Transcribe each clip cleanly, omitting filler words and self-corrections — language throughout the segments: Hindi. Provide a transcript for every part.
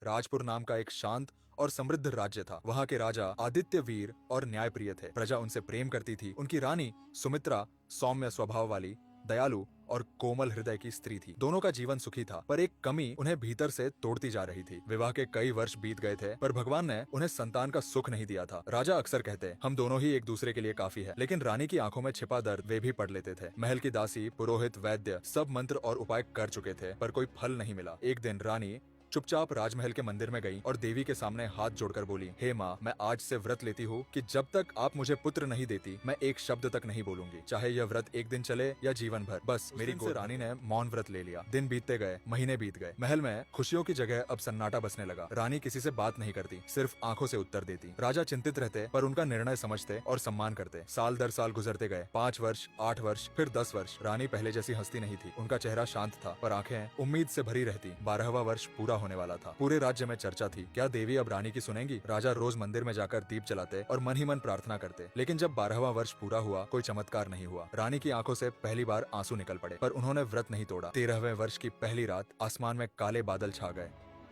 राजपुर नाम का एक शांत और समृद्ध राज्य था। वहाँ के राजा आदित्य वीर और न्यायप्रिय थे। प्रजा उनसे प्रेम करती थी। उनकी रानी सुमित्रा सौम्य स्वभाव वाली, दयालु और कोमल हृदय की स्त्री थी। दोनों का जीवन सुखी था, पर एक कमी उन्हें भीतर से तोड़ती जा रही थी। विवाह के कई वर्ष बीत गए थे, पर भगवान ने उन्हें संतान का सुख नहीं दिया था। राजा अक्सर कहते, हम दोनों ही एक दूसरे के लिए काफी है, लेकिन रानी की आंखों में छिपा दर्द वे भी पढ़ लेते थे। महल की दासी, पुरोहित, वैद्य सब मंत्र और उपाय कर चुके थे, पर कोई फल नहीं मिला। एक दिन रानी चुपचाप राजमहल के मंदिर में गई और देवी के सामने हाथ जोड़कर बोली, हे माँ, मैं आज से व्रत लेती हूँ कि जब तक आप मुझे पुत्र नहीं देती, मैं एक शब्द तक नहीं बोलूंगी, चाहे यह व्रत एक दिन चले या जीवन भर। बस मेरी गोद। रानी ने मौन व्रत ले लिया। दिन बीतते गए, महीने बीत गए। महल में खुशियों की जगह अब सन्नाटा बसने लगा। रानी किसी से बात नहीं करती, सिर्फ आंखों से उत्तर देती। राजा चिंतित रहते, पर उनका निर्णय समझते और सम्मान करते। साल दर साल गुजरते गए। 5 वर्ष, 8 वर्ष, फिर 10 वर्ष। रानी पहले जैसी हंसती नहीं थी। उनका चेहरा शांत था, पर आंखें उम्मीद से भरी रहती। 12वां वर्ष पूरा होने वाला था। पूरे राज्य में चर्चा थी, क्या देवी अब रानी की सुनेंगी? राजा रोज मंदिर में जाकर दीप जलाते और मन ही मन प्रार्थना करते। लेकिन जब 12वां वर्ष पूरा हुआ, कोई चमत्कार नहीं हुआ। रानी की आंखों से पहली बार आंसू निकल पड़े, पर उन्होंने व्रत नहीं तोड़ा। 13वें वर्ष की पहली रात आसमान में काले बादल छा गए।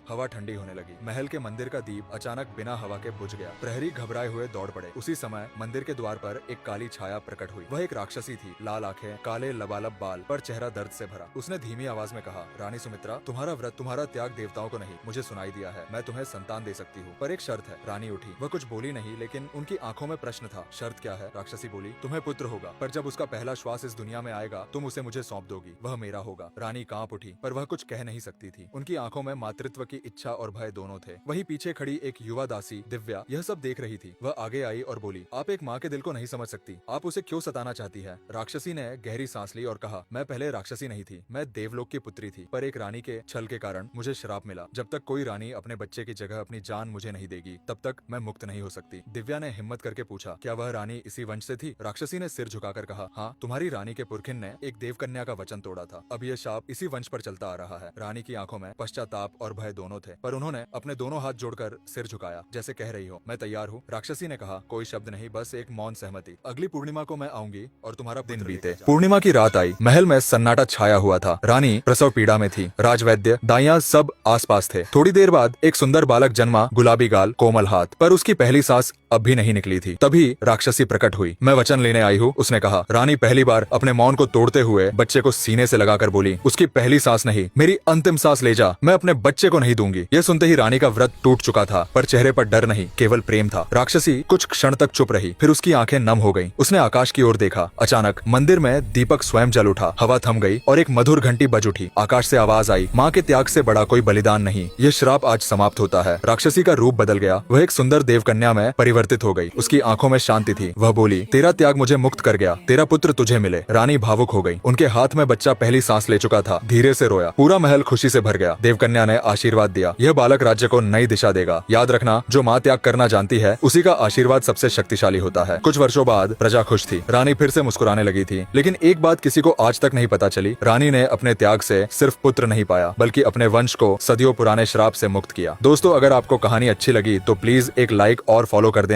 हवा ठंडी होने लगी। महल के मंदिर का दीप अचानक बिना हवा के बुझ गया। प्रहरी घबराए हुए दौड़ पड़े। उसी समय मंदिर के द्वार पर एक काली छाया प्रकट हुई। वह एक राक्षसी थी, लाल आंखें, काले लबालब बाल, पर चेहरा दर्द से भरा। उसने धीमी आवाज में कहा, रानी सुमित्रा, तुम्हारा व्रत, तुम्हारा त्याग देवताओं को नहीं, मुझे सुनाई दिया है। मैं तुम्हें संतान दे सकती हूँ, पर एक शर्त है। रानी उठी। वह कुछ बोली नहीं, लेकिन उनकी आंखों में प्रश्न था। शर्त क्या है? राक्षसी बोली, तुम्हें पुत्र होगा, पर जब उसका पहला श्वास इस दुनिया में आएगा, तुम उसे मुझे सौंप दोगी। वह मेरा होगा। रानी कांप उठी, पर वह कुछ कह नहीं सकती थी। उनकी आंखों में मातृत्व की इच्छा और भय दोनों थे। वहीं पीछे खड़ी एक युवा दासी दिव्या यह सब देख रही थी। वह आगे आई और बोली, आप एक माँ के दिल को नहीं समझ सकती, आप उसे क्यों सताना चाहती है? राक्षसी ने गहरी सांस ली और कहा, मैं पहले राक्षसी नहीं थी, मैं देवलोक की पुत्री थी, पर एक रानी के छल के कारण मुझे श्राप मिला। जब तक कोई रानी अपने बच्चे की जगह अपनी जान मुझे नहीं देगी, तब तक मैं मुक्त नहीं हो सकती। दिव्या ने हिम्मत करके पूछा, क्या वह रानी इसी वंश से थी? राक्षसी ने सिर झुकाकर कहा, हाँ, तुम्हारी रानी के पुरखिन ने एक देवकन्या का वचन तोड़ा था। अब यह शाप इसी वंश पर चलता आ रहा है। रानी की आंखों में पश्चाताप और भय दोनों थे, पर उन्होंने अपने दोनों हाथ जोड़कर सिर झुकाया, जैसे कह रही हो, मैं तैयार हूँ। राक्षसी ने कहा, कोई शब्द नहीं, बस एक मौन सहमति। अगली पूर्णिमा को मैं आऊंगी और तुम्हारा दिन बीते। पूर्णिमा की रात आई। महल में सन्नाटा छाया हुआ था। रानी प्रसव पीड़ा में थी। राजवैद्य, दाइयां सब आसपास थे। थोड़ी देर बाद एक सुंदर बालक जन्मा, गुलाबी गाल, कोमल हाथ, पर उसकी पहली सांस अब भी नहीं निकली थी। तभी राक्षसी प्रकट हुई। मैं वचन लेने आई हूँ, उसने कहा। रानी पहली बार अपने मौन को तोड़ते हुए बच्चे को सीने से लगाकर बोली, उसकी पहली सांस नहीं, मेरी अंतिम सांस ले जा, मैं अपने बच्चे को नहीं दूंगी। यह सुनते ही रानी का व्रत टूट चुका था, पर चेहरे पर डर नहीं, केवल प्रेम था। राक्षसी कुछ क्षण तक चुप रही, फिर उसकी आंखें नम हो गईं। उसने आकाश की ओर देखा। अचानक मंदिर में दीपक स्वयं जल उठा, हवा थम गई और एक मधुर घंटी बज उठी। आकाश से आवाज आई, माँ के त्याग से बड़ा कोई बलिदान नहीं, यह श्राप आज समाप्त होता है। राक्षसी का रूप बदल गया। वह एक सुंदर देवकन्या में परिवर्तित हो गई। उसकी आंखों में शांति थी। वह बोली, तेरा त्याग मुझे मुक्त कर गया, तेरा पुत्र तुझे मिले। रानी भावुक हो गई। उनके हाथ में बच्चा पहली सांस ले चुका था। धीरे से रोया। पूरा महल खुशी से भर गया। देवकन्या ने आशीर्वाद दिया, यह बालक राज्य को नई दिशा देगा। याद रखना, जो माँ त्याग करना जानती है, उसी का आशीर्वाद सबसे शक्तिशाली होता है। कुछ वर्षों बाद प्रजा खुश थी। रानी फिर से मुस्कुराने लगी थी। लेकिन एक बात किसी को आज तक नहीं पता चली, रानी ने अपने त्याग से सिर्फ पुत्र नहीं पाया, बल्कि अपने वंश को सदियों पुराने श्राप से मुक्त किया। दोस्तों, अगर आपको कहानी अच्छी लगी तो प्लीज एक लाइक और फॉलो कर दें।